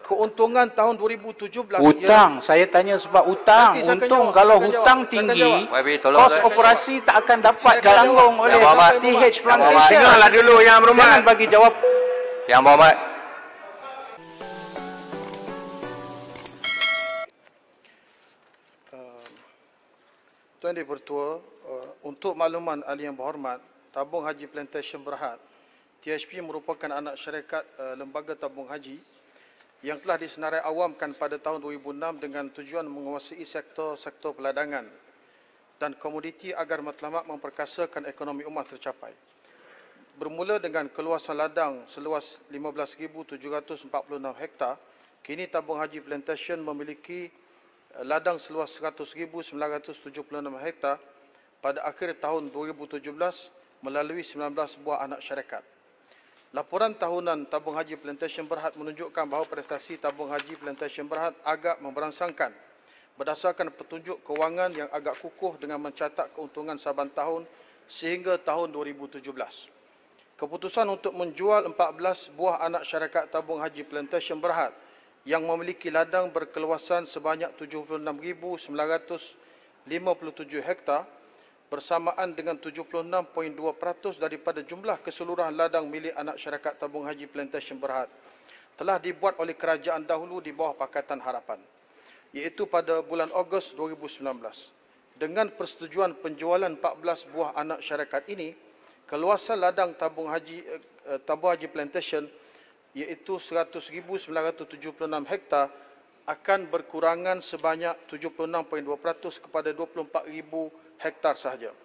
keuntungan tahun 2017 hutang, saya tanya sebab hutang. Untung kalau hutang tinggi, kos operasi tak akan dapat ditanggung oleh TH Plantation. Dengarlah dulu Yang Berhormat. Jangan bagi jawab. Yang Berhormat. Tuan Dipertua, untuk makluman ahli yang berhormat, Tabung Haji Plantation Berhad, THP merupakan anak syarikat Lembaga Tabung Haji yang telah disenarai awamkan pada tahun 2006 dengan tujuan menguasai sektor-sektor peladangan dan komoditi agar matlamat memperkasakan ekonomi umat tercapai. Bermula dengan keluasan ladang seluas 15,746 hektar, kini Tabung Haji Plantation memiliki ladang seluas 100,976 hektar pada akhir tahun 2017 melalui 19 buah anak syarikat. Laporan tahunan Tabung Haji Plantation Berhad menunjukkan bahawa prestasi Tabung Haji Plantation Berhad agak memberangsangkan berdasarkan petunjuk kewangan yang agak kukuh dengan mencatat keuntungan saban tahun sehingga tahun 2017. Keputusan untuk menjual 14 buah anak syarikat Tabung Haji Plantation Berhad yang memiliki ladang berkeluasan sebanyak 76,957 hektar bersamaan dengan 76.2% daripada jumlah keseluruhan ladang milik anak syarikat Tabung Haji Plantation Berhad telah dibuat oleh kerajaan dahulu di bawah Pakatan Harapan, iaitu pada bulan Ogos 2019. Dengan persetujuan penjualan 14 buah anak syarikat ini, keluasan ladang Tabung Haji Plantation iaitu 100,976 hektar akan berkurangan sebanyak 76.2% kepada 24,000 hektar sahaja.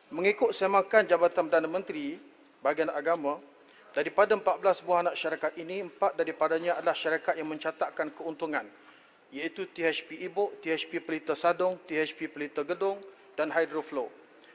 Mengikut semakan Jabatan Perdana Menteri Bahagian Agama, daripada 14 buah anak syarikat ini, 4 daripadanya adalah syarikat yang mencatatkan keuntungan, iaitu THP Ibuk, THP Pelita Sadong, THP Pelita Gedong dan Hydroflow.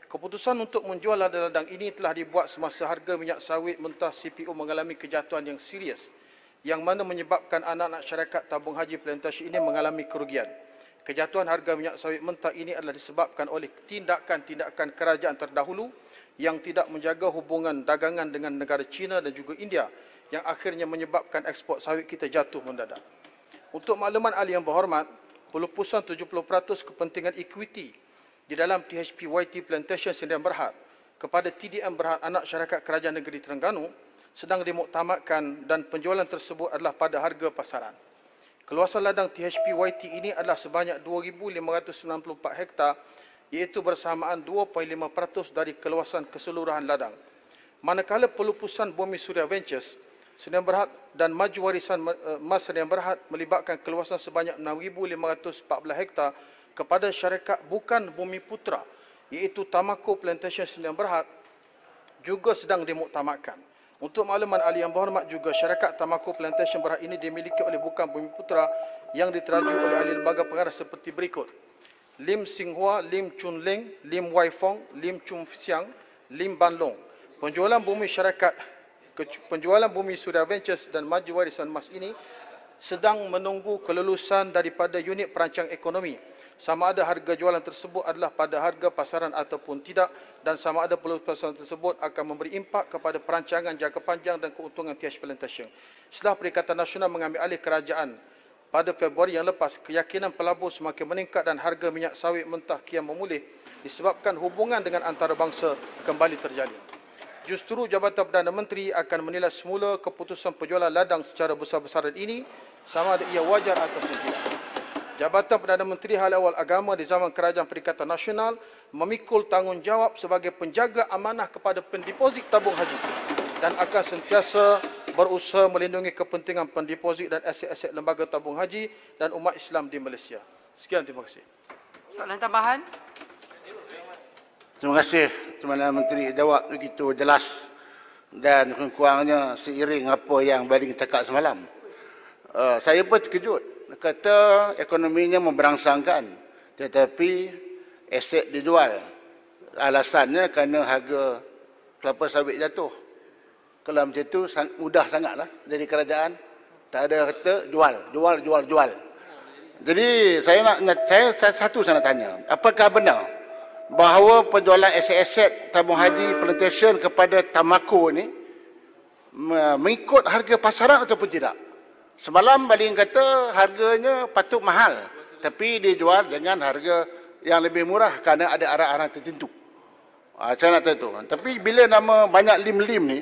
Keputusan untuk menjual ladang-ladang ini telah dibuat semasa harga minyak sawit mentah CPO mengalami kejatuhan yang serius, yang mana menyebabkan anak-anak syarikat Tabung Haji Plantation ini mengalami kerugian. Kejatuhan harga minyak sawit mentah ini adalah disebabkan oleh tindakan-tindakan kerajaan terdahulu yang tidak menjaga hubungan dagangan dengan negara China dan juga India, yang akhirnya menyebabkan ekspor sawit kita jatuh mendadak. Untuk makluman ahli yang berhormat, pelupusan 70% kepentingan ekuiti di dalam THP YT Plantation Sdn Berhad kepada TDM Berhad anak syarikat Kerajaan Negeri Terengganu sedang dimuktamadkan dan penjualan tersebut adalah pada harga pasaran. Keluasan ladang THP YT ini adalah sebanyak 2,594 hektar, iaitu bersamaan 2.5% dari keluasan keseluruhan ladang. Manakala pelupusan Bumi Suria Ventures Sdn Berhad dan Maju Warisan Mas Sdn Berhad melibatkan keluasan sebanyak 6,514 hektar kepada syarikat bukan Bumi Putra, iaitu Tamako Plantation Sdn Berhad, juga sedang dimuktamadkan. Untuk makluman ahli yang berhormat juga, syarikat Tamako Plantation Berhad ini dimiliki oleh bukan Bumi Putra yang diteraju oleh ahli lembaga pengarah seperti berikut: Lim Sing Hua, Lim Chun Leng, Lim Wai Fong, Lim Chung Siang, Lim Ban Long. Penjualan Bumi Suria Ventures dan Maju Warisan Mas ini sedang menunggu kelulusan daripada unit perancang ekonomi, sama ada harga jualan tersebut adalah pada harga pasaran ataupun tidak, dan sama ada pelupusan tersebut akan memberi impak kepada perancangan jangka panjang dan keuntungan THP Plantation. Setelah Perikatan Nasional mengambil alih kerajaan pada Februari yang lepas, keyakinan pelabur semakin meningkat dan harga minyak sawit mentah kian memulih disebabkan hubungan dengan antarabangsa kembali terjalin. Justru Jabatan Perdana Menteri akan menilai semula keputusan penjualan ladang secara besar-besaran ini sama ada ia wajar ataupun tidak. Jabatan Perdana Menteri Hal Ehwal Agama di zaman Kerajaan Perikatan Nasional memikul tanggungjawab sebagai penjaga amanah kepada pendeposit tabung haji dan akan sentiasa berusaha melindungi kepentingan pendeposit dan aset-aset lembaga tabung haji dan umat Islam di Malaysia. Sekian, terima kasih. Soalan tambahan? Terima kasih Perdana Menteri, jawab begitu jelas dan kurang-kurangnya seiring apa yang Baling cakap semalam. Saya pun terkejut. Kata ekonominya memberangsangkan, tetapi aset dijual. Alasannya kerana harga kelapa sawit jatuh. Kalau macam itu mudah sangatlah dari kerajaan. Tak ada kata jual. Jadi saya satu saya nak tanya, apakah benar bahawa penjualan aset-aset tabung haji plantation kepada Tamako ni mengikut harga pasaran ataupun tidak? Semalam Balin kata harganya patut mahal, tapi dia jual dengan harga yang lebih murah kerana ada arah-arah tertentu. Saya nak tahu tu. Tapi bila nama banyak lim-lim ni,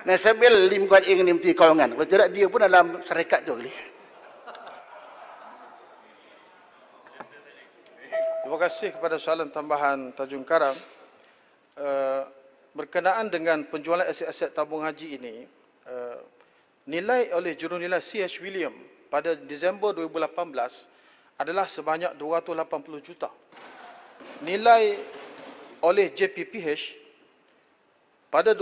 nasabil lim kuat ing ni mesti kawangan. Kalau tidak dia pun dalam syarikat tu kali. Terima kasih kepada soalan tambahan Tajung Karam. Berkenaan dengan penjualan aset-aset tabung haji ini, nilai oleh jurunilai C.H. William pada Disember 2018 adalah sebanyak 280 juta. Nilai oleh JPPH pada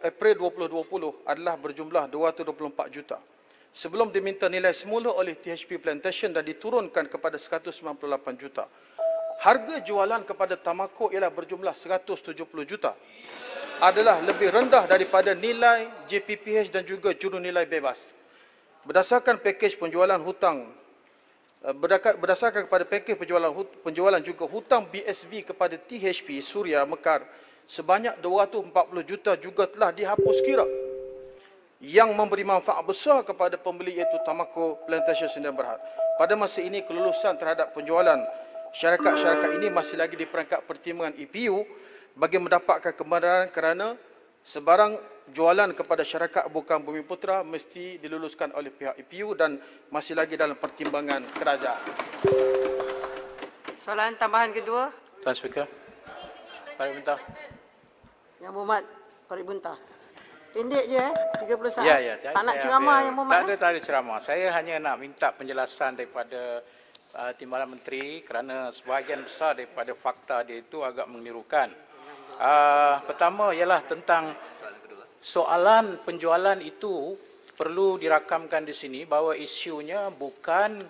April 2020 adalah berjumlah 224 juta. Sebelum diminta nilai semula oleh THP Plantation dan diturunkan kepada 198 juta. Harga jualan kepada Tamaco ialah berjumlah 170 juta. Adalah lebih rendah daripada nilai JPPH dan juga jurunilai bebas. Berdasarkan pakej penjualan hutang, berdasarkan kepada pakej penjualan juga hutang BSV kepada THP Suria Mekar sebanyak 240 juta juga telah dihapus kira, yang memberi manfaat besar kepada pembeli iaitu Tamaco Plantation Sdn Bhd. Pada masa ini kelulusan terhadap penjualan syarikat-syarikat ini masih lagi di perangkat pertimbangan EPU bagi mendapatkan kebenaran kerana sebarang jualan kepada syarikat bukan Bumiputera mesti diluluskan oleh pihak EPU dan masih lagi dalam pertimbangan kerajaan. Soalan tambahan kedua. Tuan Speaker. Parit Buntah. Yang Berhormat Parit Buntah. Pendek je 30 saat. Ya. Tak nak ceramah Yang Berhormat. Tak ada ceramah. Saya hanya nak minta penjelasan daripada Timbalan Menteri kerana sebahagian besar daripada fakta dia itu agak mengelirukan. Pertama ialah tentang soalan penjualan itu perlu dirakamkan di sini bahawa isunya bukan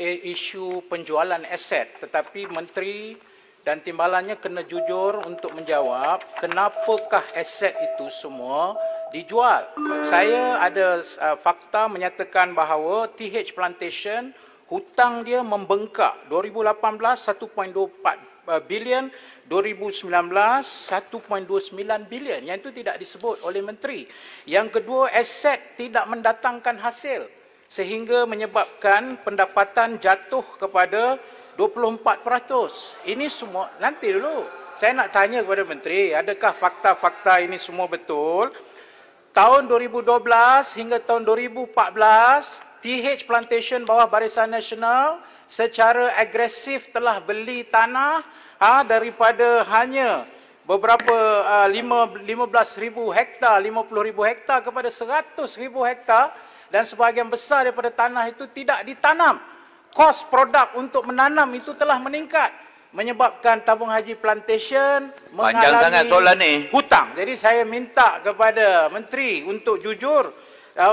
isu penjualan aset, tetapi Menteri dan timbalannya kena jujur untuk menjawab kenapakah aset itu semua dijual. Saya ada fakta menyatakan bahawa TH Plantation hutang dia membengkak. 2018 1.24 bilion, 2019 1.29 bilion. Yang itu tidak disebut oleh menteri. Yang kedua, aset tidak mendatangkan hasil sehingga menyebabkan pendapatan jatuh kepada 24%. Ini semua nanti dulu. Saya nak tanya kepada menteri, adakah fakta-fakta ini semua betul? Tahun 2012 hingga tahun 2014 TH Plantation bawah Barisan Nasional secara agresif telah beli tanah daripada hanya beberapa 15,000 hektar, 50,000 hektar kepada 100,000 hektar dan sebahagian besar daripada tanah itu tidak ditanam. Kos produk untuk menanam itu telah meningkat menyebabkan tabung haji plantation mengalami hutang. Jadi saya minta kepada menteri untuk jujur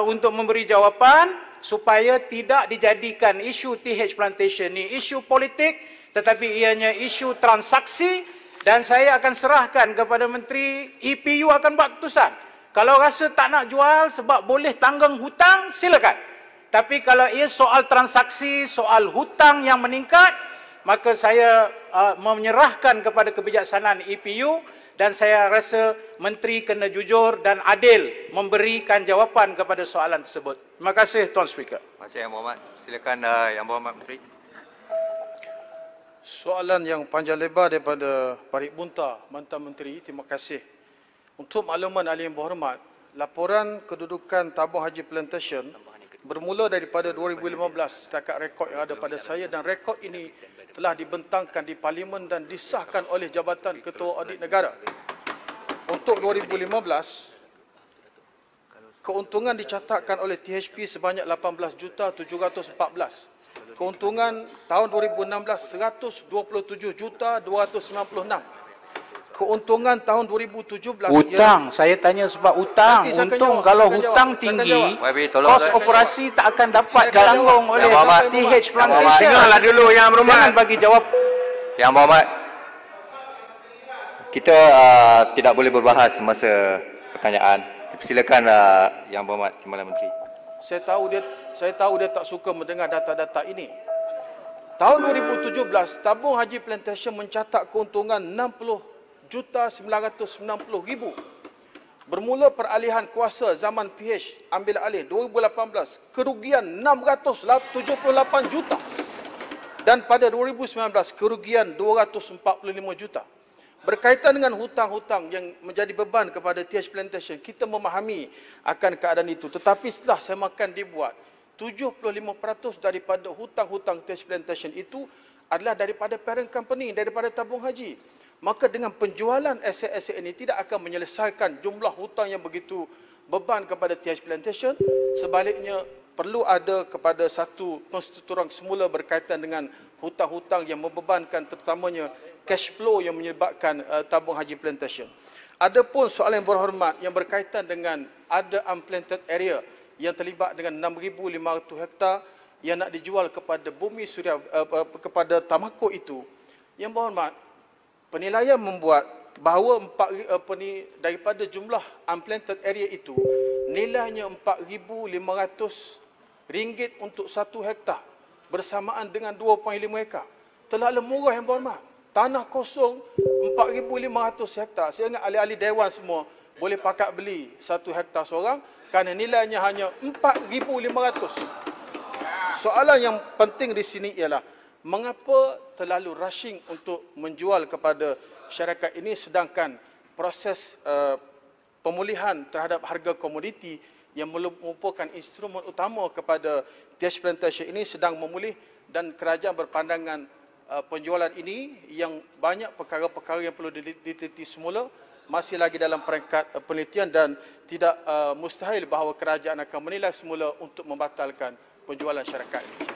untuk memberi jawapan supaya tidak dijadikan isu TH Plantation ni isu politik tetapi ianya isu transaksi, dan saya akan serahkan kepada menteri. EPU akan buat keputusan. Kalau rasa tak nak jual sebab boleh tanggung hutang, silakan. Tapi kalau ia soal transaksi, soal hutang yang meningkat, maka saya menyerahkan kepada kebijaksanaan EPU dan saya rasa menteri kena jujur dan adil memberikan jawapan kepada soalan tersebut. Terima kasih Tuan Speaker. Terima kasih Yang Berhormat. Silakan Yang Berhormat Menteri. Soalan yang panjang lebar daripada Parit Buntah, Mantan Menteri. Terima kasih. Untuk makluman ahli yang berhormat, laporan kedudukan tabung haji plantation bermula daripada 2015 setakat rekod yang ada pada saya, dan rekod ini telah dibentangkan di Parlimen dan disahkan oleh Jabatan Ketua Audit Negara. Untuk 2015, keuntungan dicatatkan oleh THP sebanyak 18,714. Keuntungan tahun 2016 127,296. Keuntungan tahun 2017 hutang, saya tanya sebab hutang. Untung kalau hutang tinggi, kos operasi tak akan dapat ditanggung oleh TH Plantation. Dengarlah dulu Yang Berhormat. Jangan bagi jawab. Yang Berhormat, kita tidak boleh berbahas semasa pertanyaan. Silakan Yang Berhormat Timbalan Menteri. Saya tahu dia tak suka mendengar data-data ini. Tahun 2017, tabung haji plantation mencatat keuntungan 60,990,000. Bermula peralihan kuasa zaman PH ambil alih 2018, kerugian 678 juta. Dan pada 2019, kerugian 245 juta. Berkaitan dengan hutang-hutang yang menjadi beban kepada TH Plantation, kita memahami akan keadaan itu. Tetapi setelah semakan dibuat, 75% daripada hutang-hutang TH Plantation itu adalah daripada parent company, daripada tabung haji. Maka dengan penjualan aset-aset ini tidak akan menyelesaikan jumlah hutang yang begitu beban kepada TH Plantation. Sebaliknya, perlu ada kepada satu konstituran semula berkaitan dengan hutang-hutang yang membebankan terutamanya cash flow yang menyebabkan tabung haji Plantation. Adapun soalan yang berhormat yang berkaitan dengan ada unplanted area yang terlibat dengan 6,500 hektar yang nak dijual kepada Bumi Suria, kepada Tamako itu, yang berhormat, penilaian membuat bahawa daripada jumlah unplanted area itu, nilainya RM4,500 untuk 1 hektar bersamaan dengan 2.5 ekar. Terlalu murah yang berhormat. Tanah kosong 4,500 hektar. Saya ingat ahli-ahli dewan semua boleh pakat beli 1 hektar seorang kerana nilainya hanya 4,500. Soalan yang penting di sini ialah mengapa terlalu rushing untuk menjual kepada syarikat ini sedangkan proses pemulihan terhadap harga komoditi yang merupakan instrumen utama kepada TH Plantation ini sedang memulih dan kerajaan berpandangan penjualan ini yang banyak perkara-perkara yang perlu diteliti semula masih lagi dalam peringkat penelitian dan tidak mustahil bahawa kerajaan akan menilai semula untuk membatalkan penjualan syarikat ini.